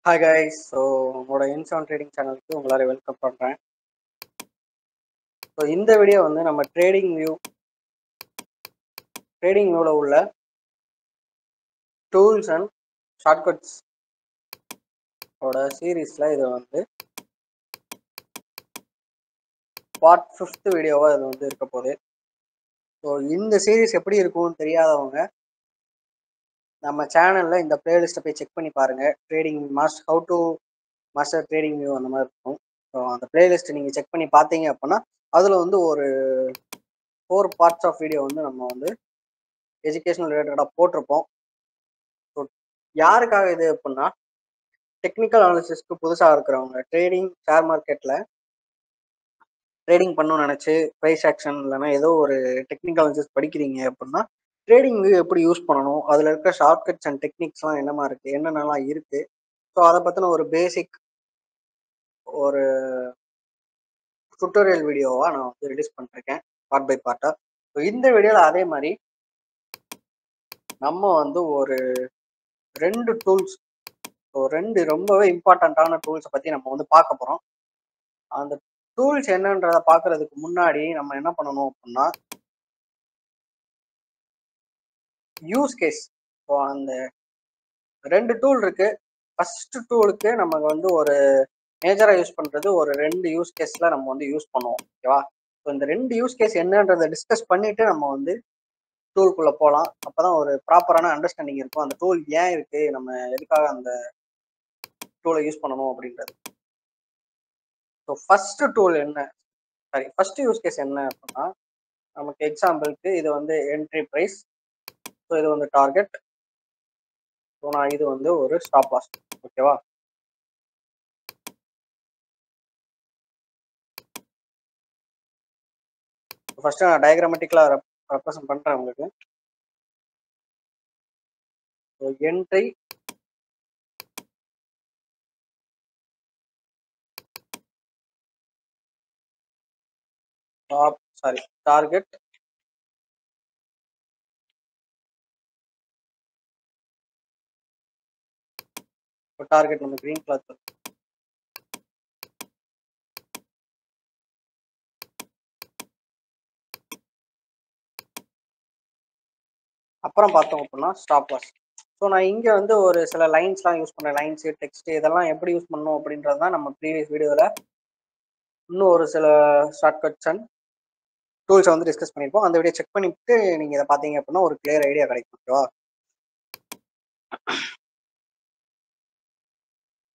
Hi guys. So உங்களோட இன்சவுண்ட் trading சேனலுக்கு உங்களார welcome பண்ணுறேன். ஸோ இந்த வீடியோ வந்து நம்ம ட்ரேடிங் வியூவில் உள்ள டூல்ஸ் அண்ட் ஷார்ட்கட்ஸ் ஓட சீரீஸில் இது வந்து பார்ட் 5th வீடியோவாக இது வந்து இருக்க போகுது. ஸோ இந்த சீரீஸ் எப்படி இருக்கும்னு தெரியாதவங்க நம்ம சேனலில் இந்த பிளேலிஸ்ட்டை போய் செக் பண்ணி பாருங்கள். How to master trading view அந்த மாதிரி இருக்கும். ஸோ அந்த பிளேலிஸ்ட்டை நீங்கள் செக் பண்ணி பார்த்தீங்க அப்படின்னா அதில் வந்து ஒரு 4 பார்ட்ஸ் ஆஃப் வீடியோ வந்து நம்ம வந்து எஜுகேஷனல் ரிலேட்டடாக போட்டிருப்போம். ஸோ யாருக்காக இது அப்படின்னா, டெக்னிக்கல் அனாலிசிஸ்க்கு புதுசாக இருக்கிறவங்க, ஷேர் மார்க்கெட்டில் ட்ரேடிங் பண்ணணும்னு நினச்சி ப்ரைஸ் ஆக்ஷன் இல்லைன்னா ஏதோ ஒரு டெக்னிக்கல் அனாலிசிஸ் படிக்கிறீங்க அப்படின்னா ட்ரேடிங் எப்படி யூஸ் பண்ணணும், அதில் இருக்க ஷார்ட்கட்ஸ் அண்ட் டெக்னிக்ஸ்லாம் என்னமா இருக்குது, என்னென்னலாம் இருக்குது, ஸோ அதை பற்றின ஒரு பேசிக் ஒரு டுட்டோரியல் வீடியோவாக நான் வந்து ரிலீஸ் பண்ணிருக்கேன் பார்ட் பை பார்ட்டாக. ஸோ இந்த வீடியோவில் அதே மாதிரி நம்ம வந்து ஒரு 2 டூல்ஸ், ஸோ 2 ரொம்பவே இம்பார்ட்டண்ட்டான டூல்ஸை பற்றி நம்ம வந்து பார்க்க போகிறோம். அந்த டூல்ஸ் என்னன்றதை பார்க்கறதுக்கு முன்னாடி நம்ம என்ன பண்ணணும் அப்படின்னா, யூஸ் கேஸ். ஸோ அந்த 2 டூல் இருக்கு. ஃபர்ஸ்ட் டூலுக்கு நம்ம வந்து ஒரு மேஜராக யூஸ் பண்ணுறது ஒரு 2 யூஸ் கேஸில் நம்ம வந்து யூஸ் பண்ணுவோம். ஓகேவா? ஸோ இந்த 2 யூஸ் கேஸ் என்னன்றதை டிஸ்கஸ் பண்ணிட்டு நம்ம வந்து டூலுக்குள்ளே போகலாம். அப்போ தான் ஒரு ப்ராப்பரான அண்டர்ஸ்டாண்டிங் இருக்கும். அந்த டூல் ஏன் இருக்குது, நம்ம எதுக்காக அந்த டூலை யூஸ் பண்ணணும் அப்படின்றது. ஸோ ஃபர்ஸ்ட் யூஸ் கேஸ் என்ன அப்படின்னா, நமக்கு எக்ஸாம்பிளுக்கு இது வந்து என்ட்ரி ப்ரைஸ், ஸோ இது வந்து டார்கெட், ஸோ நான் இது வந்து ஒரு ஸ்டாப் லாஸ். ஓகேவா? ஃபர்ஸ்ட் நான் டயக்ராமேட்டிக்கலாக ரெப்ரசன்ட் பண்ணுறேன் உங்களுக்கு. ஸோ என்ட்ரி, டார்கெட், டார்கெட் நம்ம கிரீன் கிளாத். அப்புறம் பார்த்தோம் அப்படின்னா ஸ்டாப் லாஸ். ஸோ நான் இங்கே வந்து ஒரு சில லைன்ஸ்லாம் யூஸ் பண்ணுறேன். லைன்ஸு, டெக்ஸ்ட் இதெல்லாம் எப்படி யூஸ் பண்ணணும் அப்படின்றது தான் நம்ம ப்ரீவியஸ் வீடியோவில் இன்னும் ஒரு சில ஷார்ட்கட்ஸ் அண்ட் டூல்ஸை வந்து டிஸ்கஸ் பண்ணியிருப்போம். அந்த வீடியோ செக் பண்ணிவிட்டு நீங்கள் இதை பார்த்தீங்க அப்படின்னா ஒரு கிளியர் ஐடியா கிடைக்கும். ஓகேவா?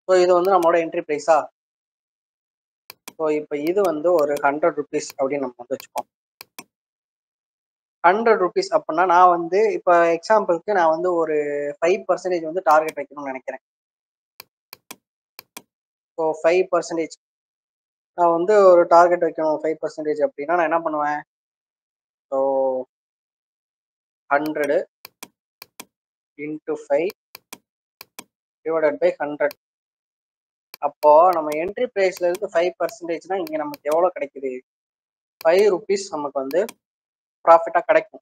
ஸோ இது வந்து நம்மளோட என்ட்ரி ப்ரைஸா. ஸோ இப்போ இது வந்து ஒரு 100 rupees அப்படின்னு நம்ம வந்து வச்சுப்போம். 100 rupees அப்படின்னா நான் வந்து இப்போ எக்ஸாம்பிளுக்கு நான் வந்து ஒரு 5% வந்து டார்கெட் வைக்கணும்னு நினைக்கிறேன். ஸோ 5% நான் வந்து ஒரு டார்கெட் வைக்கணும் 5% அப்படின்னா நான் என்ன பண்ணுவேன்? So 100 into 5 divided by 100. அப்போ நம்ம என்ட்ரி பிரைஸ்ல இருந்து 5%னா இங்க நமக்கு எவ்வளவு கிடைக்குது? 5 rupees நமக்கு வந்து ப்ராஃபிட்டா கிடைக்கும்.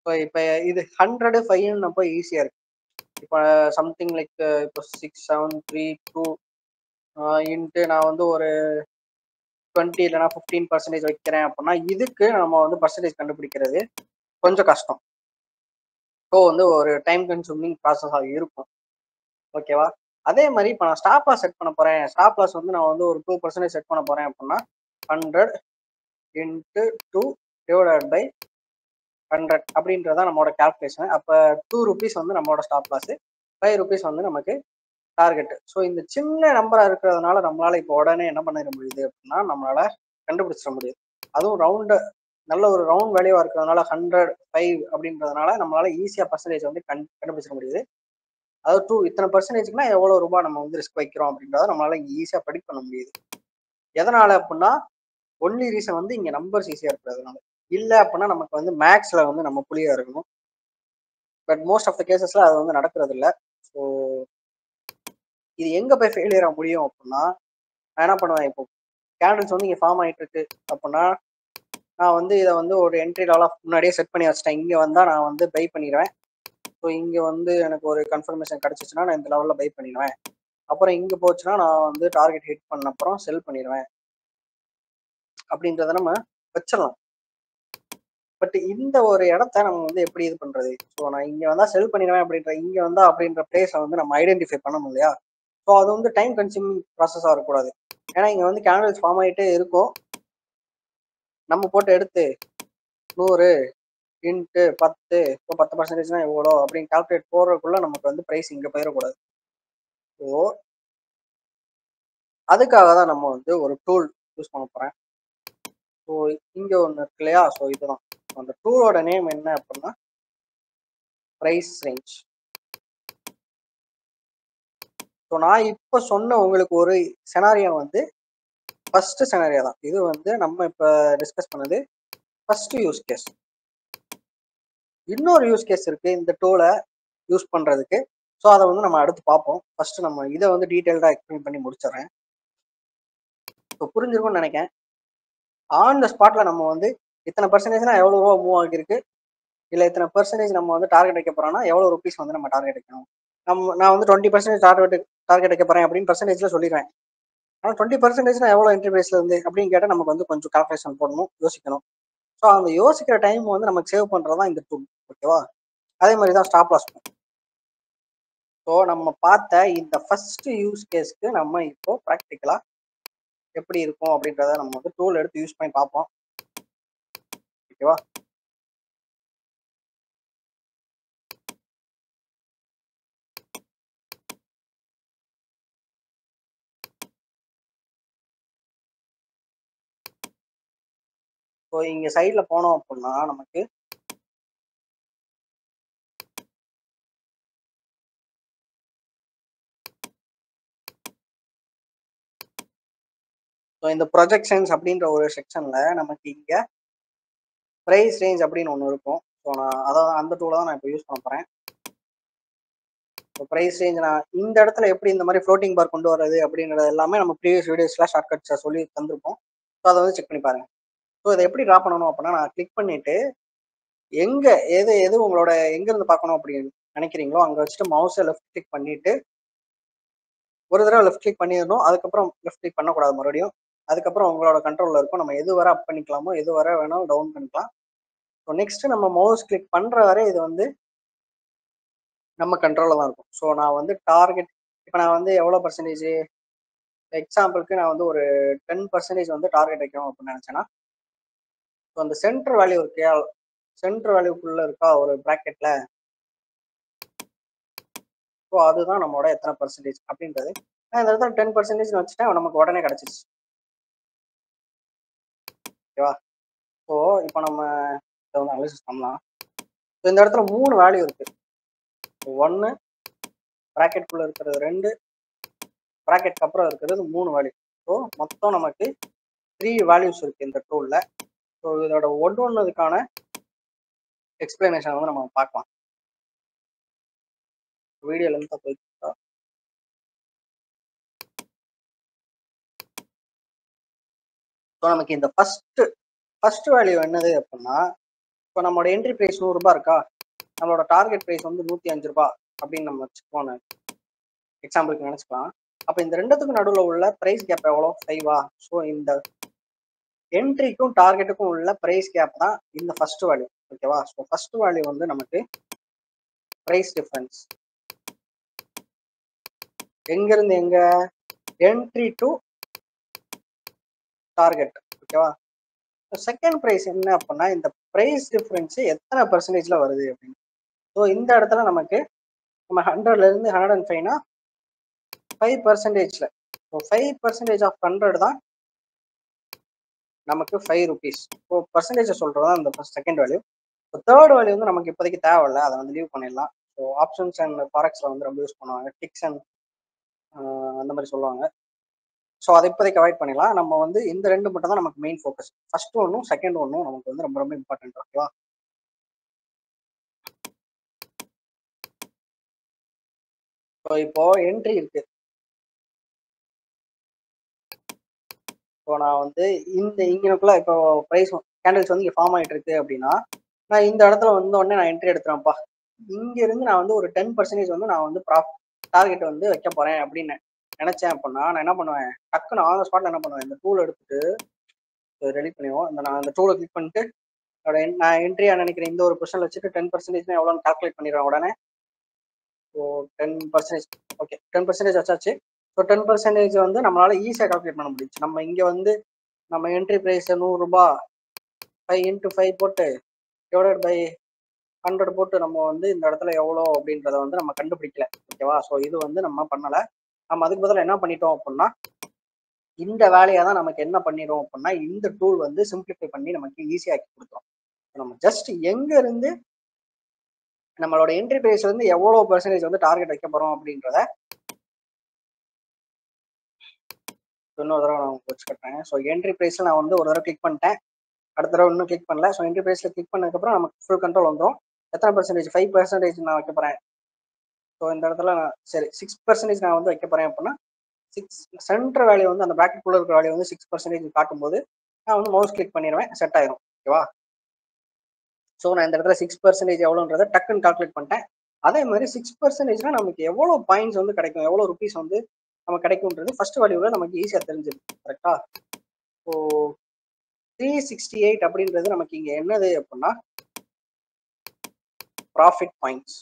ஸோ இப்போ இது 100 5 அப்போ ஈஸியா இருக்கு. இப்போ சம்திங் லைக் இப்போ 6 7 3 2 இன்ட்டு நான் வந்து ஒரு 20 இல்லைனா 15% வைக்கிறேன் அப்படின்னா இதுக்கு நம்ம வந்து பர்சன்டேஜ் கண்டுபிடிக்கிறது கொஞ்சம் கஷ்டம். ஸோ வந்து ஒரு டைம் கன்சூமிங் ப்ராசஸாக இருக்கும். ஓகேவா? அதே மாதிரி இப்போ நான் ஸ்டாப் லாஸ் செட் பண்ண போகிறேன். ஸ்டாப் லாஸ் வந்து நான் வந்து ஒரு 2% செட் பண்ண போகிறேன் அப்படின்னா 100 into 2 divided by 100 அப்படின்றதான் நம்மளோட கால்குலேஷன். அப்போ 2 rupees வந்து நம்மளோட ஸ்டாப் லாஸ், 5 rupees வந்து நமக்கு டார்கெட். ஸோ இந்த சின்ன நம்பராக இருக்கிறதுனால நம்மளால இப்போ உடனே என்ன பண்ணிட முடியுது அப்படின்னா நம்மளால கண்டுபிடிச்சிட முடியுது. அதுவும் நல்ல ஒரு ரவுண்ட் வேல்யூவா இருக்கிறதுனால 105 அப்படின்றதுனால நம்மளால ஈஸியாக பர்சன்டேஜ் வந்து கண்டுபிடிச்சிட முடியுது. அதாவது இத்தனை பர்சன்டேஜ்க்குனா எவ்வளோ ரூபாய் நம்ம வந்து ரிஸ்க் வைக்கிறோம் அப்படின்றத நம்மளால ஈஸியாக ப்ரெடிக்ட் பண்ண முடியுது. எதனால அப்படின்னா ஒன்லி ரீசன் வந்து இங்கே நம்பர்ஸ் ஈஸியாக இருக்கிறதுனால. இல்லை அப்படின்னா நமக்கு வந்து மேக்ஸ்ல வந்து நம்ம புளியா இருக்கணும். பட் மோஸ்ட் ஆஃப் த கேசஸ்ல அது வந்து நடக்கிறது இல்லை. ஸோ இது எங்க போய் ஃபெயிலியர் ஆக முடியும் அப்படின்னா, நான் என்ன பண்ணுவேன், இப்போ கேண்டில்ஸ் வந்து இங்கே ஃபார்ம் ஆகிட்டு இருக்கு அப்படின்னா நான் வந்து இதை வந்து ஒரு என்ட்ரி லெவலாக முன்னாடியே செட் பண்ணி வச்சிட்டேன். இங்கே வந்தால் நான் வந்து பை பண்ணிடுவேன். ஸோ இங்கே வந்து எனக்கு ஒரு கன்ஃபர்மேஷன் கிடச்சிச்சுன்னா நான் இந்த லெவலில் பை பண்ணிடுவேன். அப்புறம் இங்க போச்சுன்னா நான் வந்து டார்கெட் ஹிட் பண்ண அப்புறம் செல் பண்ணிடுவேன் அப்படின்றத நம்ம வச்சிடலாம். பட் இந்த ஒரு இடத்த நம்ம வந்து எப்படி இது பண்றது? ஸோ நான் இங்க வந்தா செல் பண்ணிடுவேன் இங்க வந்தா அப்படின்ற பிளேஸை வந்து நம்ம ஐடென்டிஃபை பண்ணணும் இல்லையா? ஸோ அது வந்து டைம் கன்சியூமிங் ப்ராசஸாக இருக்கக்கூடாது. ஏன்னா இங்க வந்து கேண்டில்ஸ் ஃபார்ம் ஆகிட்டே இருக்கும். நம்ம போட்டு எடுத்து 100 இன்ட்டு 10 இப்போ 10% எவ்வளோ அப்படின்னு கால்குலேட் போடுறதுக்குள்ள நமக்கு வந்து ப்ரைஸ் இங்க போயிடக்கூடாது. ஸோ அதுக்காக தான் நம்ம வந்து ஒரு டூல் யூஸ் பண்ண போறேன். ஸோ இங்க ஒன்று இருக்கு இல்லையா? ஸோ இதுதான் அந்த டூலோட நேம் என்ன அப்படின்னா ப்ரைஸ் ரேஞ்ச். ஸோ நான் இப்போ சொன்ன உங்களுக்கு ஒரு செனாரியோ வந்து ஃபர்ஸ்ட் செனாரியோ தான். இது வந்து நம்ம இப்போ டிஸ்கஸ் பண்ணது ஃபர்ஸ்ட் யூஸ் கேஸ். இன்னொரு யூஸ் கேஸ் இருக்கு இந்த டூலை யூஸ் பண்றதுக்கு. ஸோ அதை வந்து நம்ம அடுத்து பார்ப்போம். ஃபர்ஸ்ட் நம்ம இதை வந்து டீட்டெயில்டா எக்ஸ்பிளைன் பண்ணி முடிச்சிடறேன். ஸோ புரிஞ்சிருக்கும்னு நினைக்கிறேன். ஆன் த ஸ்பாட்ல நம்ம வந்து இத்தனை பர்சன்டேஜ்னா எவ்வளவு ரூபா மூவ் ஆகிருக்கு, இல்ல இத்தனை பர்சன்டேஜ் நம்ம வந்து டார்கெட் வைக்க போறோம்னா எவ்வளவு ருபீஸ் வந்து நம்ம டார்கெட் வைக்கணும். நான் வந்து 20% டார்கெட் வைக்க போறேன் அப்படின்னு பர்சன்டேஜ்ல சொல்லிடுவேன். ஆனால் 20%னா எவ்வளோ என்ட்ரி பிரைஸ்ல இருந்து அப்படின்னு கேட்டால் நமக்கு வந்து கொஞ்சம் கால்குலேஷன் போடணும், யோசிக்கணும். ஸோ அந்த யோசிக்கிற டைம் வந்து நமக்கு சேவ் பண்றதுதான் இந்த டூல். ஓகேவா? அதே மாதிரி தான் ஸ்டாப் லாஸ். ஸோ நம்ம பார்த்த இந்த ஃபர்ஸ்ட் யூஸ் கேஸ்க்கு நம்ம இப்போ ப்ராக்டிக்கலா எப்படி இருக்கும் அப்படின்றத நம்ம வந்து டூல் எடுத்து யூஸ் பண்ணி பார்ப்போம். ஓகேவா? ஸோ இங்க சைட்ல போனோம் அப்படின்னா நமக்கு இந்த ப்ரொஜெக்ஷன்ஸ் அப்படின்ற ஒரு செக்ஷன்ல நமக்கு இங்க ப்ரைஸ் ரேஞ்ச் அப்படின்னு ஒன்று இருக்கும். ஸோ நான் அதாவது அந்த டூலை தான் நான் இப்போ யூஸ் பண்ண போறேன். ப்ரைஸ் ரேஞ்ச் நான் இந்த இடத்துல எப்படி இந்த மாதிரி ஃப்ளோட்டிங் பார் கொண்டு வர்றது அப்படின்றது எல்லாமே நம்ம ப்ரீவியஸ் வீடியோஸ்ல ஷார்ட்கட்ஸை சொல்லி தந்திருப்போம். ஸோ அதை வந்து செக் பண்ணி பாருங்க. ஸோ இதை எப்படி ட்ரா பண்ணணும் அப்படின்னா நான் கிளிக் பண்ணிட்டு எங்க எது எது உங்களோட எங்க இருந்து பார்க்கணும் அப்படின்னு நினைக்கிறீங்களோ அங்க வச்சுட்டு மவுஸை லெஃப்ட் கிளிக் பண்ணிட்டு ஒரு தடவை லெஃப்ட் கிளிக் பண்ணிடணும். அதுக்கப்புறம் லெஃப்ட் கிளிக் பண்ணக்கூடாது மறுபடியும். அதுக்கப்புறம் உங்களோட கண்ட்ரோல்ல இருக்கும். நம்ம எது வரை அப் பண்ணிக்கலாமோ எது வரை வேணாலும் டவுன் பண்ணிக்கலாம். ஸோ நெக்ஸ்ட் நம்ம மவுஸ் கிளிக் பண்ற வரை இது வந்து நம்ம கண்ட்ரோல்ல தான் இருக்கும். ஸோ நான் வந்து டார்கெட் இப்போ நான் வந்து எவ்வளோ பர்சன்டேஜ் எக்ஸாம்பிளுக்கு நான் வந்து ஒரு 10% வந்து டார்கெட் வைக்கணும் அப்படின்னு நினைச்சேன்னா ஸோ அந்த சென்டர் வேல்யூ இருக்கா, சென்டர் வேல்யூக்குள்ள இருக்கா ஒரு ப்ராக்கெட்ல, ஸோ அதுதான் நம்மளோட எத்தனை பர்சன்டேஜ் அப்படின்றது. நான் இந்த இடத்துல 10% வச்சுட்டேன், நமக்கு உடனே கிடைச்சிச்சு. ஓகேவா? ஸோ இப்போ நம்ம இதை வந்து அனாலிசிஸ் பண்ணலாம். ஸோ இந்த இடத்துல 3 வேல்யூ இருக்கு. 1 ப்ராக்கெட்குள்ள இருக்கிறது, 2 ப்ராக்கெட்க்கு அப்புறம் இருக்கிறது 3 வேல்யூ. ஸோ மொத்தம் நமக்கு 3 வேல்யூஸ் இருக்கு இந்த டூல்ல. ஸோ இதோட ஒன்னொன்னுக்கான எக்ஸ்பிளனேஷன் வந்து நம்ம பார்க்கலாம். வீடியோ லென்த்தாக போயிட்டு ஸோ நமக்கு இந்த ஃபர்ஸ்ட் வேல்யூ என்னது அப்படின்னா இப்போ நம்மளோட என்ட்ரி பிரைஸ் 100 ரூபாய் இருக்கா, நம்மளோட டார்கெட் பிரைஸ் வந்து 105 ரூபாய் அப்படின்னு நம்ம வச்சுக்கோங்க, எக்ஸாம்பிளுக்கு நினைச்சுக்கலாம். அப்போ இந்த ரெண்டுத்துக்கும் நடுவில் உள்ள பிரைஸ் கேப் எவ்வளோ? 5ஆ? ஸோ இந்த என்ட்ரிக்கும் டார்கெட்டுக்கும் உள்ள பிரைஸ் கேப் தான் இந்த ஃபர்ஸ்ட் வேல்யூ. ஓகேவா? ஸோ ஃபர்ஸ்ட் வேல்யூ வந்து நமக்கு பிரைஸ் டிஃபரன்ஸ் எங்க இருந்து எங்க, என்ட்ரி டு டார்கெட். ஓகேவா? செகண்ட் பிரைஸ் என்ன அப்படின்னா இந்த பிரைஸ் டிஃபரன்ஸ் எத்தனை பர்சன்டேஜ்ல வருது அப்படின்னு. ஸோ இந்த இடத்துல நமக்கு நம்ம 100ல இருந்து 105னா 5%ல, ஸோ 5% ஆஃப் 100 தான் நமக்கு 5 rupees. ஸோ பர்சன்டேஜ் சொல்றது தான் இந்த second value. So third value வந்து நமக்கு இப்போதைக்கு தேவையில்லை, அதை வந்து லீவ் பண்ணிடலாம். ஸோ ஆப்ஷன்ஸ் அண்ட் ஃபாரெக்ஸ்ல வந்து ரொம்ப யூஸ் பண்ணுவாங்க, டிக்ஸ் அண்ட் அந்த மாதிரி சொல்லுவாங்க. ஸோ அதை இப்போதைக்கு அவாய்ட் பண்ணிடலாம். நம்ம வந்து இந்த ரெண்டு மட்டும் தான் நமக்கு மெயின் ஃபோக்கஸ். ஃபர்ஸ்ட் ஒன்றும் செகண்ட் ஒன்றும் நமக்கு வந்து ரொம்ப ரொம்ப இம்பார்ட்டன்ட். ஓகேவா? ஸோ இப்போ என்ட்ரி இருக்கு. ஸோ நான் வந்து இந்த இங்கனுக்குள்ள இப்போ ப்ரைஸ் கேண்டில்ஸ் வந்து இங்கே ஃபார்ம் ஆகிட்டு இருக்கு அப்படின்னா நான் இந்த இடத்துல வந்து உடனே நான் என்ட்ரி எடுத்துறேன்ப்பா. இங்க இருந்து நான் வந்து ஒரு 10% வந்து நான் வந்து டார்கெட் வந்து வைக்க போறேன் அப்படின்னு நினைச்சேன் அப்படின்னா நான் என்ன பண்ணுவேன், டக்குன்னு ஆன் ஸ்பாட்ல என்ன பண்ணுவேன், இந்த டூல் எடுத்துட்டு ரெடி பண்ணிடுவோம். நான் அந்த டூலை கிளிக் பண்ணிட்டு நான் என்ட்ரியா நினைக்கிறேன் இந்த ஒரு பொசிஷன் வச்சுட்டு 10% எவ்வளோன்னு கால்குலேட் பண்ணிடுவேன் உடனே. ஸோ 10%, ஓகே 10% வச்சாச்சு. ஸோ 10% வந்து நம்மளால ஈஸியாக கால்குலேட் பண்ண முடிச்சு. நம்ம இங்கே வந்து நம்ம என்ட்ரி ப்ரைஸ் 100 ரூபாய் 5 × 5 போட்டு டிவைடட் பை 100 போட்டு நம்ம வந்து இந்த இடத்துல எவ்வளோ அப்படின்றத வந்து நம்ம கண்டுபிடிக்கல. ஓகேவா? ஸோ இது வந்து நம்ம பண்ணலை. நம்ம அதுக்கு பதிலாக என்ன பண்ணிட்டோம் அப்படின்னா, இந்த வேலையை தான் நமக்கு என்ன பண்ணிடும் அப்படின்னா, இந்த டூல் வந்து சிம்பிளிஃபை பண்ணி நமக்கு ஈஸியாக்கி கொடுத்துரும். நம்ம ஜஸ்ட் எங்க இருந்து நம்மளோட என்ட்ரி ப்ரைஸ் வந்து எவ்வளோ பெர்சன்டேஜ் வந்து டார்கெட் வைக்க போறோம் அப்படின்றத இன்னொரு தடவை நான் வச்சு கட்டுறேன். ஸோ என்ட்ரி ப்ரைஸ்ல நான் வந்து ஒரு தடவை கிளிக் பண்ணிட்டேன், அடுத்த தடவை இன்னும் கிளிக் பண்ணல. ஸோ என்ட்ரி ப்ரைஸ்ல கிளிக் பண்ணதுக்கப்புறம் நமக்கு ஃபுல் கண்ட்ரோல் வந்துடும். எத்தனை பெர்சன்டேஜ்? 5% நான் வைக்க போறேன். ஸோ இந்த இடத்துல நான் சரி 6% நான் வந்து வைக்க போறேன் அப்படின்னா 6 சென்டர் வேல்யூ வந்து அந்த பிராக்கெட்டுக்குள்ள இருக்கிற வேல்யூ வந்து 6% காட்டும்போது நான் வந்து மவுஸ் கிளிக் பண்ணிடுவேன், செட் ஆயிரும். ஓகேவா? ஸோ நான் இந்த இடத்துல 6% எவ்வளோன்றதை டக்குன்னு கால்குலேட் பண்ணிட்டேன். அதே மாதிரி 6%னா நமக்கு எவ்வளோ பாயிண்ட்ஸ் வந்து கிடைக்கும், எவ்வளோ ருபீஸ் வந்து நமக்கு கிடைக்கும்ன்றது ஃபர்ஸ்ட் வேல்யூல நமக்கு ஈஸியாக தெரிஞ்சிடும். கரெக்டா? ஸோ 368 அப்படின்றது நமக்கு இங்கே என்னது அப்படின்னா ப்ராஃபிட் பாயிண்ட்ஸ்.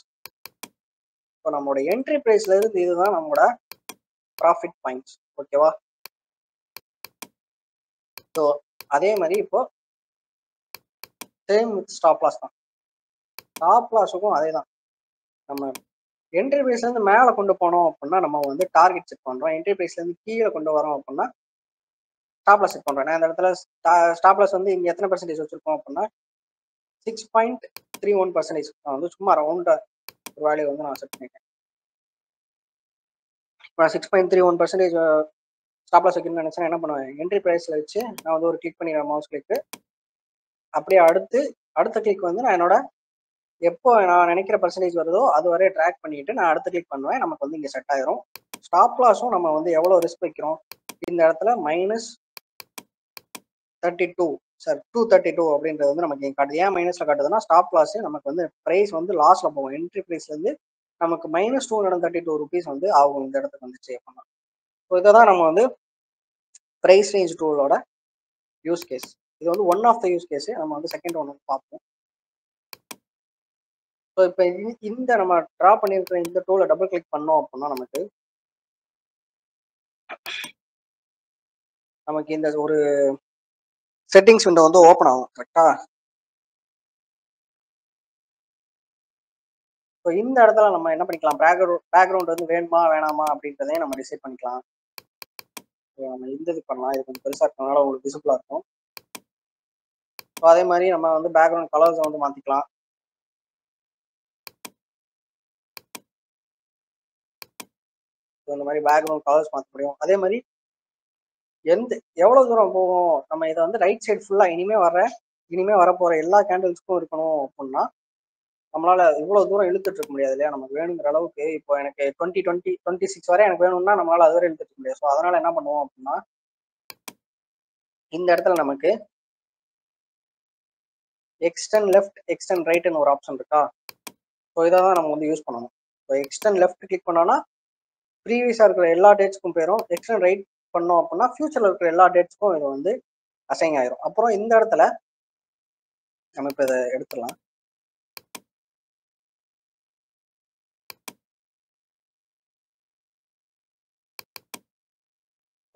ஸோ நம்மளோட என்ட்ரி ப்ரைஸ்ல இருந்து இதுதான் நம்மளோட ப்ராஃபிட் பாயிண்ட்ஸ். ஓகேவா? ஸோ அதே மாதிரி இப்போ சேம் வித் ஸ்டாப் லாஸ் தான். ஸ்டாப் லாஸுக்கும் அதே தான். நம்ம என்ட்ரி ப்ரைஸ்ல இருந்து மேலே கொண்டு போனோம் அப்படின்னா நம்ம வந்து டார்கெட் செட் பண்றோம். என்ட்ரி ப்ரைஸ்ல இருந்து கீழே கொண்டு வரோம் அப்படின்னா ஸ்டாப் லாஸ் செட் பண்றோம். நான் இந்த இடத்துல ஸ்டாப் லாஸ் வந்து இங்க எத்தனை பெர்சன்டேஜ் வச்சிருக்கோம் அப்படின்னா 6.31%. நான் வந்து சும்மா ரவுண்டா ஒரு வேல்யூ வந்து நான் செட் பண்ணிட்டேன். இப்போ 6.31% ஸ்டாப் லாஸ் வைக்கணும்னு நினைச்சா என்ன பண்ணுவேன், என்ட்ரி ப்ரைஸ்ல வச்சு நான் வந்து ஒரு கிளிக் பண்ணிடுவேன், மவுஸ் கிளிக். அப்படியே அடுத்த கிளிக் வந்து நான் என்னோட எப்போ நான் நினைக்கிற பெர்சன்டேஜ் வருதோ அது வரைய ட்ராக் பண்ணிட்டு நான் அடுத்த கிளிக் பண்ணுவேன். நமக்கு வந்து இங்கே செட் ஆயிரும். ஸ்டாப் லாஸும் நம்ம வந்து எவ்வளோ ரிஸ்க் வைக்கிறோம் இந்த இடத்துல -32 சார் 232 அப்படின்றது வந்து நமக்கு இங்கே காட்டுது. ஏன் மைனஸ்ல காட்டுதுன்னா ஸ்டாப் லாஸ் நமக்கு வந்து ப்ரைஸ் வந்து லாஸ்ல போகும். என்ட்ரி ப்ரைஸ்ல இருந்து நமக்கு -232 ருபீஸ் வந்து ஆகும் இந்த இடத்துக்கு வந்துச்சு அப்படின்னா. ஸோ இதை தான் நம்ம வந்து ப்ரைஸ் ரேஞ்ச் டூலோட யூஸ் கேஸ். இது வந்து one of the use case. நம்ம வந்து செகண்ட் ஒன் பார்ப்போம். ஸோ இப்போ இந்த நம்ம ட்ரா பண்ணியிருக்கிற இந்த டூலை டபுள் கிளிக் பண்ணோம் அப்படின்னா நமக்கு இந்த ஒரு செட்டிங்ஸ் விண்டோ வந்து ஓப்பன் ஆகும். கரெக்டா? ஸோ இந்த இடத்துல நம்ம என்ன பண்ணிக்கலாம், பேக்ரவுண்ட் வந்து வேணுமா வேணாமா அப்படின்றதையும் நம்ம டிசைட் பண்ணிக்கலாம். நம்ம இந்த இது பண்ணலாம். இது கொஞ்சம் பெருசாக இருக்கனால உங்களுக்கு விசிபிளாக இருக்கும். ஸோ அதே மாதிரி நம்ம வந்து பேக்ரவுண்ட் கலர்ஸை வந்து மாற்றிக்கலாம். ஸோ இந்த மாதிரி பேக்ரவுண்ட் கலர்ஸ் மாற்ற முடியும். அதே மாதிரி எவ்வளோ தூரம் போகும், நம்ம இதை வந்து ரைட் சைடு ஃபுல்லாக இனிமே வரப்போகிற எல்லா கேண்டில்ஸ்க்கும் இருக்கணும் அப்படின்னா நம்மளால இவ்வளவு தூரம் இழுத்துட்டு இருக்க முடியாது இல்லையா? நமக்கு வேணுங்கிற அளவுக்கு இப்போ எனக்கு 2026 வரை எனக்கு வேணும்னா நம்மளால அது வரை இழுத்துட்டு இருக்க முடியாது. ஸோ அதனால என்ன பண்ணுவோம் அப்படின்னா இந்த இடத்துல நமக்கு எக்ஸ்டெண்ட் லெஃப்ட் எக்ஸ்டெண்ட் ரைட்னு ஒரு ஆப்ஷன் இருக்கா? ஸோ இதை தான் நம்ம வந்து யூஸ் பண்ணணும். ஸோ எக்ஸ்டெண்ட் லெஃப்ட் கிளிக் பண்ணோம்னா ப்ரீவியஸாக இருக்கிற எல்லா டேட்ஸ்க்கும் போயிடும். எக்ஸ்டெண்ட் ரைட் பண்ணோம் அப்படின்னா ஃபியூச்சரில் இருக்கிற எல்லா டேட்ஸ்க்கும் இது வந்து அசைன் ஆயிரும். அப்புறம் இந்த இடத்துல நம்ம இப்போ இதை எடுத்துடலாம்.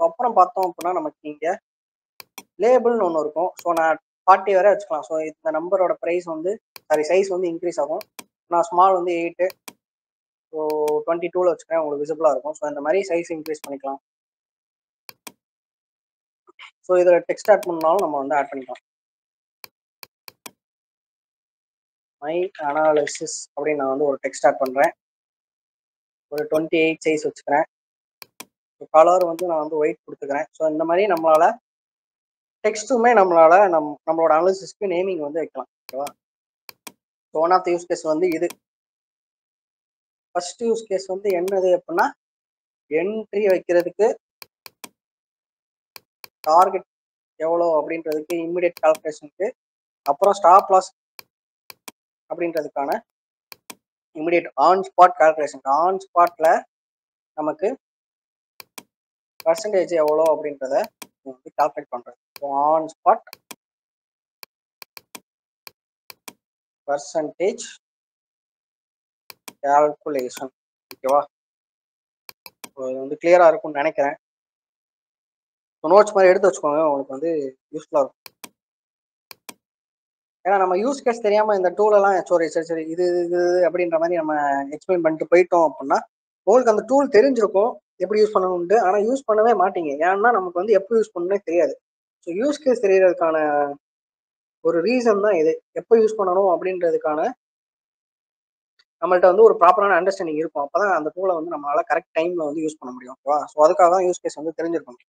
அப்புறம் பார்த்தோம் அப்படின்னா நமக்கு இங்கே லேபிள்னு ஒன்று இருக்கும். ஸோ நான் 40 வரை வச்சுக்கலாம். ஸோ இந்த நம்பரோட ப்ரைஸ் வந்து சைஸ் வந்து இன்க்ரீஸ் ஆகும். நான் ஸ்மால் வந்து 8, ஸோ 22ல வச்சுக்கிறேன், உங்களுக்கு விசிபிளாக இருக்கும். ஸோ இந்த மாதிரி சைஸ் இன்க்ரீஸ் பண்ணிக்கலாம். ஸோ இதில் டெக்ஸ்ட் ஆட் பண்ணாலும் நம்ம வந்து ஆட் பண்ணிக்கலாம். மை அனாலிசிஸ் அப்படின்னு நான் வந்து ஒரு டெக்ஸ்ட் ஆட் பண்ணுறேன். ஒரு 28 சைஸ் வச்சுக்கிறேன். கலர் வந்து நான் வந்து ஒயிட் கொடுத்துக்கிறேன். ஸோ இந்த மாதிரி நம்மளால டெக்ஸ்ட்டுமே நம்மளோட அனாலிசிஸ்க்கு நேமிங் வந்து வைக்கலாம். ஓகேவா? So one of the use case வந்து இது. ஃபர்ஸ்ட் யூஸ் கேஸ் வந்து என்னது அப்படின்னா என்ட்ரி வைக்கிறதுக்கு டார்கெட் எவ்வளோ அப்படின்றதுக்கு இம்மிடியட் கால்குலேஷனுக்கு, அப்புறம் ஸ்டாப் லாஸ் அப்படின்றதுக்கான immediate on spot calculation. On ஸ்பாட்ல நமக்கு பர்சன்டேஜ் எவ்வளோ அப்படின்றத வந்து கால்குலேட் பண்றது. On spot percentage calculation. ஓகேவா? இது வந்து கிளியரா இருக்கும்னு நினைக்கிறேன். நோட்ஸ் மாதிரி எடுத்து வச்சுக்கோங்க, உங்களுக்கு வந்து யூஸ்ஃபுல்லா இருக்கும். ஏன்னா நம்ம யூஸ் கேஸ் தெரியாம இந்த டூலெல்லாம் சரி இது இது அப்படின்ற மாதிரி நம்ம எக்ஸ்பிளைன் பண்ணிட்டு போயிட்டோம் அப்படின்னா உங்களுக்கு அந்த டூல் தெரிஞ்சிருக்கும் எப்படி யூஸ் பண்ணணும்ட்டு. ஆனால் யூஸ் பண்ணவே மாட்டீங்க. ஏன்னா நமக்கு வந்து எப்போ யூஸ் பண்ணணும்னே தெரியாது. ஸோ யூஸ் கேஸ் தெரியறதுக்கான ஒரு ரீசன் தான் இது. எப்போ யூஸ் பண்ணணும் அப்படின்றதுக்கான நம்மள்ட்ட வந்து ஒரு ப்ராப்பரான அண்டர்ஸ்டாண்டிங் இருக்கும். அப்பதான் அந்த டூலை வந்து நம்மளால கரெக்ட் டைம்ல வந்து யூஸ் பண்ண முடியும். ஓகேவா? ஸோ அதுக்காக தான் யூஸ் கேஸ் வந்து தெரிஞ்சிருக்கும்.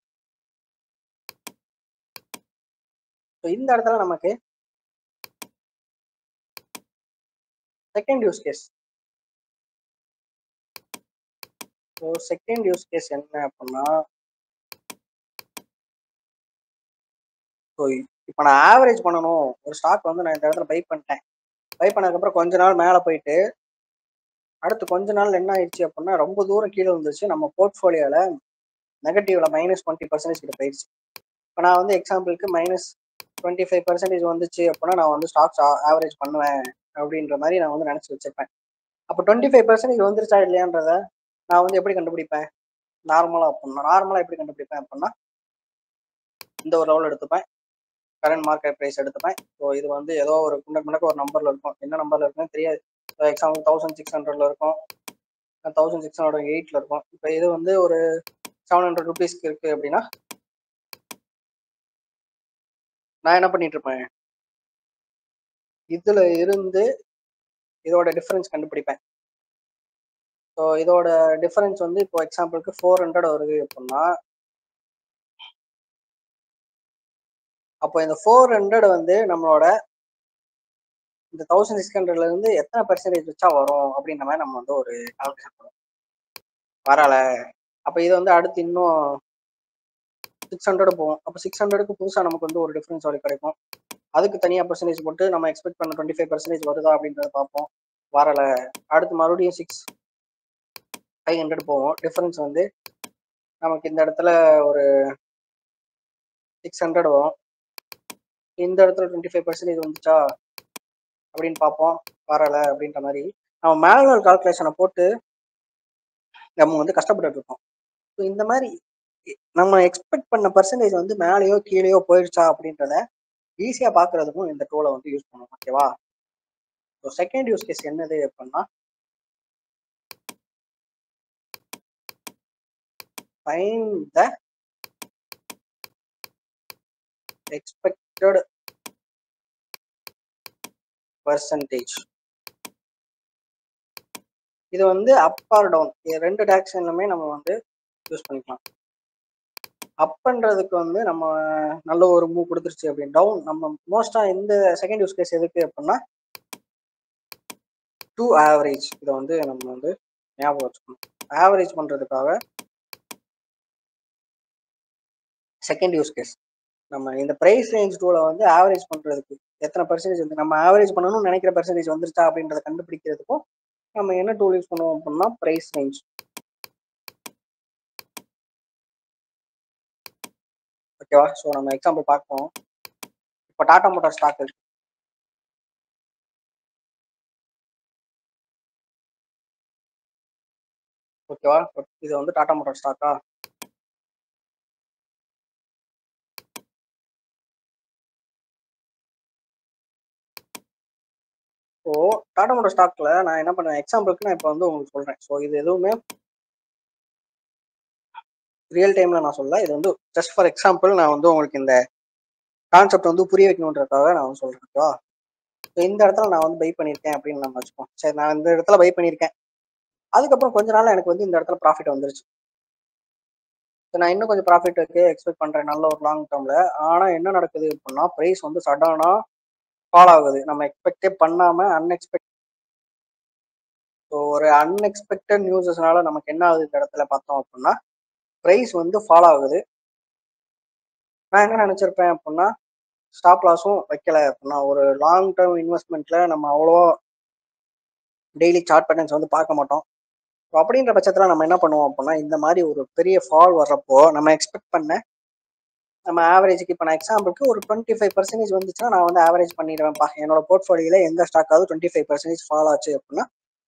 ஸோ இந்த இடத்துல நமக்கு second use case. So second use case என்ன அப்படின்னா, ஸோ இப்போ நான் ஆவரேஜ் பண்ணணும். ஒரு ஸ்டாக் வந்து நான் இந்த இடத்துல பை பண்ணிட்டேன். பை பண்ணதுக்கப்புறம் கொஞ்ச நாள் மேலே போயிட்டு அடுத்து கொஞ்ச நாள் என்ன ஆயிடுச்சு அப்படின்னா ரொம்ப தூரம் கீழே வந்துச்சு. நம்ம போர்ட்ஃபோலியோல நெகட்டிவ்ல -20% கிட்ட போயிடுச்சு. இப்போ நான் வந்து எக்ஸாம்பிளுக்கு -25% வந்துச்சு அப்படின்னா நான் வந்து ஸ்டாக்ஸ் ஆவரேஜ் பண்ணுவேன் அப்படின்ற மாதிரி நான் வந்து நினச்சி வச்சிருப்பேன். அப்போ 25% வந்துருச்சா இல்லையான்றத நான் வந்து எப்படி கண்டுபிடிப்பேன்? நார்மலாக எப்படி கண்டுபிடிப்பேன் அப்படின்னா இந்த ஒரு லெவல் எடுத்துப்பேன், கரண்ட் மார்க்கெட் ப்ரைஸ் எடுத்துப்பேன். ஸோ இது வந்து ஏதோ ஒரு முன்னக்கு ஒரு நம்பர்ல இருக்கும். என்ன நம்பர்ல இருக்குன்னு தெரியாது. எக்ஸாம்பிள் 1600ல இருக்கும், 1608ல இருக்கும். இப்போ இது வந்து ஒரு 700 ருபீஸ்க்கு இருக்கு அப்படின்னா நான் என்ன பண்ணிட்டு இருப்பேன், இதுல இருந்து இதோட டிஃபரன்ஸ் கண்டுபிடிப்பேன். ஸோ இதோட டிஃபரன்ஸ் வந்து இப்போ எக்ஸாம்பிளுக்கு 400 வருது அப்படின்னா அப்போ இந்த 400 வந்து நம்மளோட இந்த 1600ல இருந்து எத்தனை பெர்சன்டேஜ் வச்சா வரும் அப்படின்ற மாதிரி நம்ம வந்து ஒரு கால்குலேஷன் பண்ணுவோம். வரல. அப்போ இது வந்து அடுத்து இன்னும் 600 போகும். அப்போ 600க்கு புதுசாக நமக்கு வந்து ஒரு டிஃபரன்ஸ் வரை கிடைக்கும். அதுக்கு தனியாக பெர்சன்டேஜ் போட்டு நம்ம எக்ஸ்பெக்ட் பண்ண 25% வருதா அப்படின்றத பார்ப்போம். வரல. அடுத்து மறுபடியும் 500 போவோம். டிஃபரன்ஸ் வந்து நமக்கு இந்த இடத்துல ஒரு 600 வரும். இந்த இடத்துல 25% வந்துச்சா அப்படின்னு பார்ப்போம். வரல அப்படின்ற மாதிரி நம்ம மேனுவல் கால்குலேஷனை போட்டு நம்ம வந்து கஷ்டப்பட்டு இருக்கோம். ஸோ இந்த மாதிரி நம்ம எக்ஸ்பெக்ட் பண்ண பெர்சன்டேஜ் வந்து மேலேயோ கீழேயோ போயிடுச்சா அப்படின்றத ஈஸியாக பார்க்கறதுக்கும் இந்த டூலை வந்து யூஸ் பண்ணுவோம். ஓகேவா? ஸோ செகண்ட் யூஸ் கேஸ் என்னது அப்படின்னா find the expected percentage. இது வந்து அப் ஆர் டவுன் ரெண்டு டைரக்ஷன்லுமே நம்ம வந்து யூஸ் பண்ணிக்கலாம். அப்ன்றதுக்கு வந்து நம்ம நல்ல ஒரு மூவ் கொடுத்துருச்சு அப்படின்னு. டவுன் நம்ம மோஸ்டா இந்த செகண்ட் யூஸ் கேஸ் எதுக்கு அப்படின்னா டு ஆவரேஜ். இதை வந்து நம்ம வந்து ஞாபகம் வச்சுக்கணும். ஆவரேஜ் பண்றதுக்காக செகண்ட் யூஸ் கேஸ். நம்ம இந்த பிரைஸ் ரேஞ்ச் டூலை வந்து ஆவரேஜ் பண்றதுக்கு எத்தனை பெர்சன்டேஜ் வந்து நம்ம ஆவரேஜ் பண்ணணும்னு நினைக்கிற பெர்சன்டேஜ் வந்துருச்சா அப்படின்றத கண்டுபிடிக்கிறதுக்கும் நம்ம என்ன டூல் யூஸ் பண்ணுவோம் அப்படின்னா பிரைஸ் ரேஞ்ச். ஓகேவா? ஸோ நம்ம எக்ஸாம்பிள் பார்ப்போம். இப்போ டாடா மோட்டார் ஸ்டாக் இருக்கு. ஓகேவா? இது வந்து டாடா மோட்டார் ஸ்டாக்கா? ஸோ டாடா மோட்டார் ஸ்டாக்ல நான் என்ன பண்ணுவேன், எக்ஸாம்பிளுக்கு நான் இப்போ வந்து உங்களுக்கு சொல்றேன். ஸோ இது எதுவுமே ரியல் டைம்ல நான் சொல்ல, இது வந்து ஜஸ்ட் ஃபார் எக்ஸாம்பிள் நான் வந்து உங்களுக்கு இந்த கான்செப்ட் வந்து புரிய வைக்கணுன்றதுக்காக நான் வந்து சொல்றேன். ஓகேவா? ஸோ இந்த இடத்துல நான் வந்து பை பண்ணியிருக்கேன் அப்படின்னு நம்ம வச்சுப்போம். சரி, நான் இந்த இடத்துல பை பண்ணியிருக்கேன். அதுக்கப்புறம் கொஞ்ச நாள் எனக்கு வந்து இந்த இடத்துல ப்ராஃபிட் வந்துருச்சு. நான் இன்னும் கொஞ்சம் ப்ராஃபிட் இருக்கு எக்ஸ்பெக்ட் பண்றேன் நல்ல ஒரு லாங் டேர்ம்ல. ஆனா என்ன நடக்குது அப்படின்னா பிரைஸ் வந்து சடனா ஃபால் ஆகுது. நம்ம எக்ஸ்பெக்டே பண்ணாம ஒரு அன்எக்ஸ்பெக்டட் நியூஸஸ்னால நமக்கு என்ன ஆகுது இந்த இடத்துல பார்த்தோம் அப்படின்னா பிரைஸ் வந்து ஃபால் ஆகுது. நான் என்ன நினைச்சிருப்பேன் அப்படின்னா ஸ்டாப் லாஸும் வைக்கல அப்படின்னா ஒரு லாங் டேர்ம் இன்வெஸ்ட்மெண்ட்ல நம்ம அவ்வளோ டெய்லி சார்ட் பேட்டர்ன்ஸ் வந்து பார்க்க மாட்டோம். அப்படின்ற பட்சத்துல நம்ம என்ன பண்ணுவோம் அப்படின்னா, இந்த மாதிரி ஒரு பெரிய ஃபால் வர்றப்போ நம்ம எக்ஸ்பெக்ட் பண்ண நம்ம ஆவரேஜ்க்கு இப்போ நான் எக்ஸாம்பிளுக்கு ஒரு 25% வந்துச்சுன்னா நான் வந்து ஆவரேஜ் பண்ணிடுவேன்ப்பா. என்னோட போர்ட்ஃபோலியோல எந்த ஸ்டாக்காவது 25% ஃபால் ஆச்சு அப்படின்னா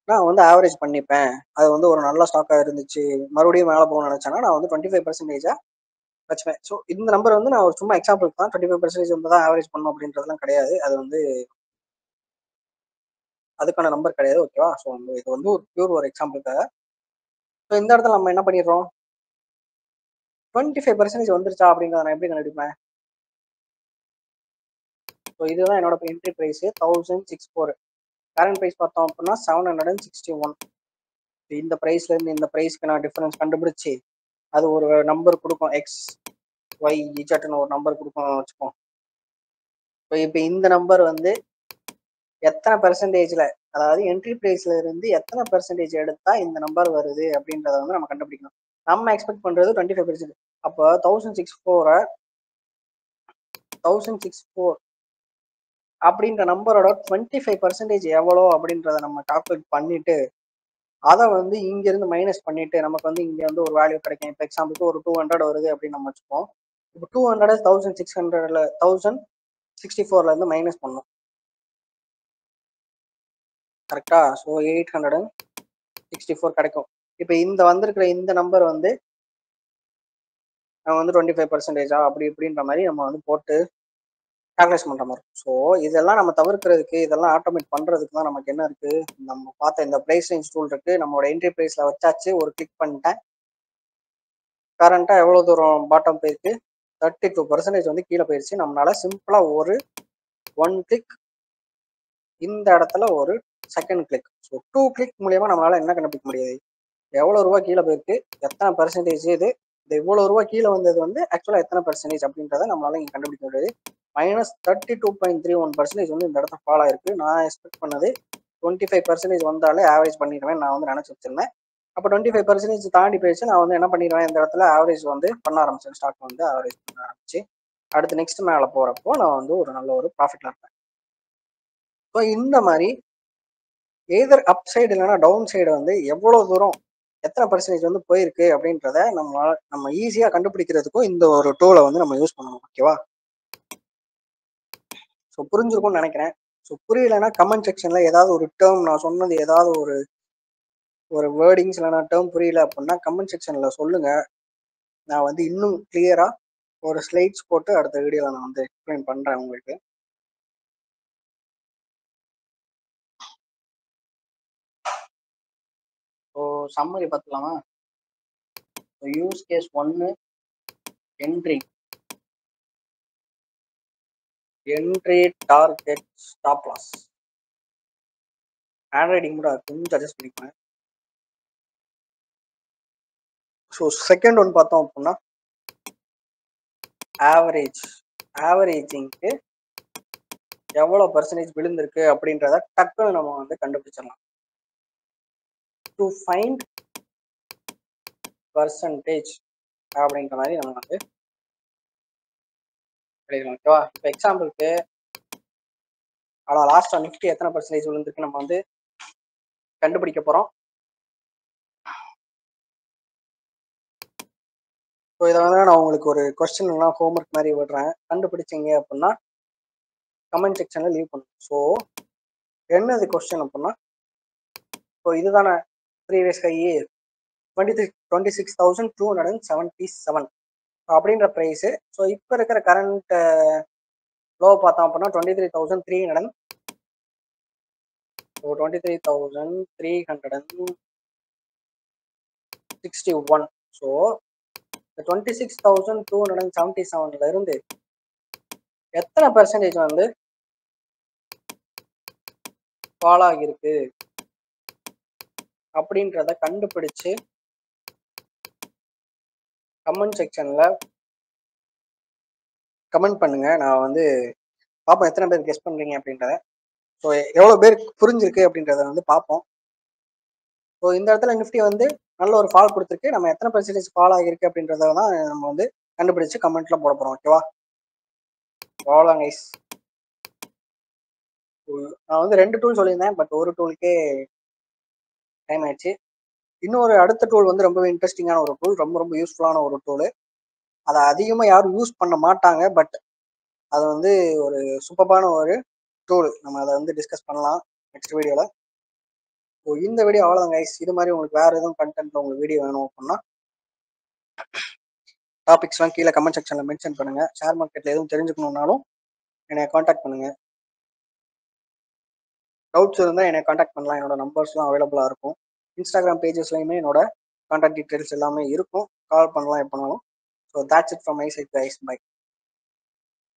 நான் வந்து ஆவரேஜ் பண்ணிப்பேன். அது வந்து ஒரு நல்ல ஸ்டாக்கா இருந்துச்சு, மறுபடியும் மேலே போகணும்னு நினைச்சேன்னா நான் வந்து 25% வச்சுப்பேன். ஸோ இந்த நம்பர் வந்து நான் ஒரு சும்மா எக்ஸாம்பிள் தான். 25% வந்து தான் ஆவரேஜ் பண்ணணும் அப்படின்றதுலாம் கிடையாது. அது வந்து அதுக்கான நம்பர் கிடையாது. ஓகேவா? ஸோ இது வந்து ஒரு பியூர் ஒரு எக்ஸாம்பிளுக்காக. ஸோ இந்த இடத்துல நம்ம என்ன பண்ணிடுறோம், 25% வந்துருச்சா அப்படிங்கிறத நான் எப்படி கண்டுபிடிப்பேன்? ஸோ இதுதான் என்னோட என்ட்ரி ப்ரைஸ் 1064. கரண்ட் ப்ரைஸ் பார்த்தோம் அப்படின்னா 761. இந்த ப்ரைஸ்ல இருந்து இந்த ப்ரைஸ்க்கு நான் டிஃபரன்ஸ் கண்டுபிடிச்சு அது ஒரு நம்பர் கொடுக்கும், எக்ஸ் ஒய் இஜட்னு ஒரு நம்பர் கொடுக்கும் வச்சுப்போம். இப்போ இந்த நம்பர் வந்து எத்தனை பெர்சன்டேஜ்ல, அதாவது என்ட்ரி பிரைஸ்ல இருந்து எத்தனை பெர்சன்டேஜ் எடுத்தா இந்த நம்பர் வருது அப்படின்றத வந்து நம்ம கண்டுபிடிக்கணும். நம்ம எக்ஸ்பெக்ட் பண்றது 25%. அப்போ 1064 அப்படின்ற நம்பரோட 25% எவ்வளோ அப்படின்றத நம்ம கால்குலேட் பண்ணிட்டு அதை வந்து இங்க இருந்து மைனஸ் பண்ணிட்டு நமக்கு வந்து இங்க வந்து ஒரு வேல்யூ கிடைக்கும். இப்போ எக்ஸாம்பிளுக்கு ஒரு 200 வருது அப்படின்னு நம்ம வச்சுப்போம். இப்போ 200 1600ல 1064ல இருந்து மைனஸ் பண்ணணும். கரெக்டா? ஸோ 864 கிடைக்கும். இப்போ இந்த வந்திருக்கிற இந்த நம்பர் வந்து நம்ம வந்து 25% அப்படி இப்படின்ற மாதிரி நம்ம வந்து போட்டு கால்குலேஷன் பண்ற மாதிரி. ஸோ இதெல்லாம் நம்ம தவிர்க்கிறதுக்கு, இதெல்லாம் ஆட்டோமேட் பண்றதுக்கு தான் நமக்கு என்ன இருக்கு, நம்ம பார்த்த இந்த பிரைஸ் ரேஞ்ச் டூல் இருக்கு. நம்மளோட என்ட்ரி பிரைஸ்ல வச்சாச்சு, ஒரு கிளிக் பண்ணிட்டேன். கரண்டா எவ்வளவு தூரம் பாட்டம் போயிருக்கு, 32% வந்து கீழே போயிருச்சு. நம்மளால சிம்பிளா ஒரு ஒன் கிளிக், இந்த இடத்துல ஒரு செகண்ட் கிளிக், ஸோ 2 கிளிக் மூலியமா நம்மளால என்ன கண்டுபிடிக்க முடியாது, எவ்வளவு ரூபாய் கீழே போயிருக்கு, எத்தனை பெர்சன்டேஜ் இது, இந்த இவ்வளவு ரூபாய் கீழே வந்தது வந்து ஆக்சுவலா எத்தனை பெர்சன்டேஜ் அப்படின்றத நம்மளால இங்க கண்டுபிடிக்க முடியாது. -32.31% வந்து இந்த இடத்துல ஃபால் ஆயிருக்கு. நான் எக்ஸ்பெக்ட் பண்ணது 25% வந்தாலே ஆவரேஜ் பண்ணிடுவேன் நான் வந்து நினைச்சு வச்சிருந்தேன். அப்போ 25% தாண்டி போயிடுச்சு. நான் வந்து என்ன பண்ணிடுவேன், இந்த இடத்துல ஆவரேஜ் வந்து பண்ண ஆரம்பிச்சேன். ஸ்டாக் வந்து ஆவரேஜ் பண்ண ஆரம்பிச்சு அடுத்து நெக்ஸ்ட் மேலே போறப்போ நான் வந்து ஒரு நல்ல ஒரு ப்ராஃபிட்ல இருப்பேன். ஸோ இந்த மாதிரி எய்தர் அப் சைடு இல்லைன்னா டவுன் சைடு வந்து எவ்வளவு தூரம் எத்தனை பெர்சன்டேஜ் வந்து போயிருக்கு அப்படின்றத நம்ம ஈஸியா கண்டுபிடிக்கிறதுக்கும் இந்த ஒரு டூலை வந்து நம்ம யூஸ் பண்ணணும். ஓகேவா? ஸோ புரிஞ்சிருக்கும்னு நினைக்கிறேன். ஸோ புரியலைன்னா கமெண்ட் செக்ஷன்ல ஏதாவது ஒரு டேர்ம் நான் சொன்னது ஏதாவது ஒரு ஒரு வேர்டிங்ஸ் இல்லைனா டேர்ம் புரியல அப்படின்னா கமெண்ட் செக்ஷன்ல சொல்லுங்க. நான் வந்து இன்னும் கிளியரா ஒரு ஸ்லைட்ஸ் போட்டு அடுத்த வீடியோவில் நான் வந்து எக்ஸ்பிளைன் பண்றேன் உங்களுக்கு. ஸோ சம்மரி பார்த்துலாமா? Use case 1 entry target stop loss. Hand writing கூட கொஞ்சம் அட்ஜஸ்ட் பண்ணிக்குவேன். ஸோ செகண்ட் ஒன் பார்த்தோம் அப்படின்னா ஆவரேஜிங்க்கு எவ்வளோ பெர்சன்டேஜ் விழுந்திருக்கு அப்படின்றத டக்குன்னு நம்ம வந்து கண்டுபிடிச்சிடலாம். டு ஃபைண்ட் பர்சன்டேஜ் அப்படின்ற மாதிரி நம்ம வந்து எழுதலாம். ஓகேவா? இப்போ எக்ஸாம்பிளுக்கு லாஸ்ட் நிஃப்டி எத்தனை பெர்சன்டேஜ் விழுந்திருக்கு நம்ம வந்து கண்டுபிடிக்க போறோம். ஸோ இதை வந்து நான் உங்களுக்கு ஒரு கொஸ்டின் எல்லாம் ஹோம்ஒர்க் மாதிரி விடுறேன். கண்டுபிடிச்சிங்க அப்படின்னா கமெண்ட் செக்ஷன்ல லீவ் பண்ணுங்க. ஸோ என்னது கொஸ்டின் அப்படின்னா, ஸோ இதுதானே ப்ரீவியஸ் ஹை 26,277 அப்படின்ற ப்ரைஸு. ஸோ இப்போ இருக்கிற கரண்ட் லோ பார்த்தோம் அப்படின்னா 23,361. ஸோ 26,277ல இருந்து எத்தனை பெர்சன்டேஜ் வந்து ஃபால் ஆகிருக்கு அப்படின்றத கண்டுபிடிச்சு கமெண்ட் செக்ஷன்ல கமெண்ட் பண்ணுங்க. நான் வந்து பார்ப்போம் எத்தனை பேர் கெஸ் பண்றீங்க அப்படின்றத. ஸோ எவ்வளோ பேர் புரிஞ்சிருக்கு அப்படின்றத வந்து பார்ப்போம். ஸோ இந்த இடத்துல நிஃப்டி வந்து நல்ல ஒரு ஃபால் கொடுத்துருக்கு. நம்ம எத்தனை பெர்சன்டேஜ் ஃபால் ஆகிருக்கு அப்படின்றத தான் நம்ம வந்து கண்டுபிடிச்சு கமெண்ட்ல போட போறோம். ஓகேவா? அவ்வளோதான் கைஸ். நான் வந்து 2 டூல் சொல்லியிருந்தேன், பட் ஒரு டூலுக்கே டைம் ஆயிடுச்சு. இன்னொரு அடுத்த டூல் வந்து ரொம்பவே இன்ட்ரெஸ்டிங்கான ஒரு டூல், ரொம்ப ரொம்ப யூஸ்ஃபுல்லான ஒரு டூலு. அதை அதிகமாக யாரும் யூஸ் பண்ண மாட்டாங்க, பட் அது வந்து ஒரு சூப்பரான ஒரு டூல். நம்ம அதை வந்து டிஸ்கஸ் பண்ணலாம் நெக்ஸ்ட் வீடியோவில். ஸோ இந்த வீடியோ அவ்வளோதான் கைஸ். இது மாதிரி உங்களுக்கு வேறு எதுவும் கண்டென்ட் உங்களுக்கு வீடியோ வேணும் அப்படின்னா டாபிக்ஸ்லாம் கீழே கமெண்ட் செக்ஷனில் மென்ஷன் பண்ணுங்கள். ஷேர் மார்க்கெட்டில் எதுவும் தெரிஞ்சுக்கணுன்னாலும் என்னை காண்டாக்ட் பண்ணுங்கள். டவுட்ஸ் இருந்தால் என்னை காண்டாக்ட் பண்ணலாம். என்னோட நம்பர்ஸ்லாம் அவைலபிளாக இருக்கும். இன்ஸ்டாகிராம் பேஜஸ்லையுமே என்னோட காண்டாக்ட் டீட்டெயில்ஸ் எல்லாமே இருக்கும். கால் பண்ணலாம் எப்போனாலும். So that's it from my side guys. Bye.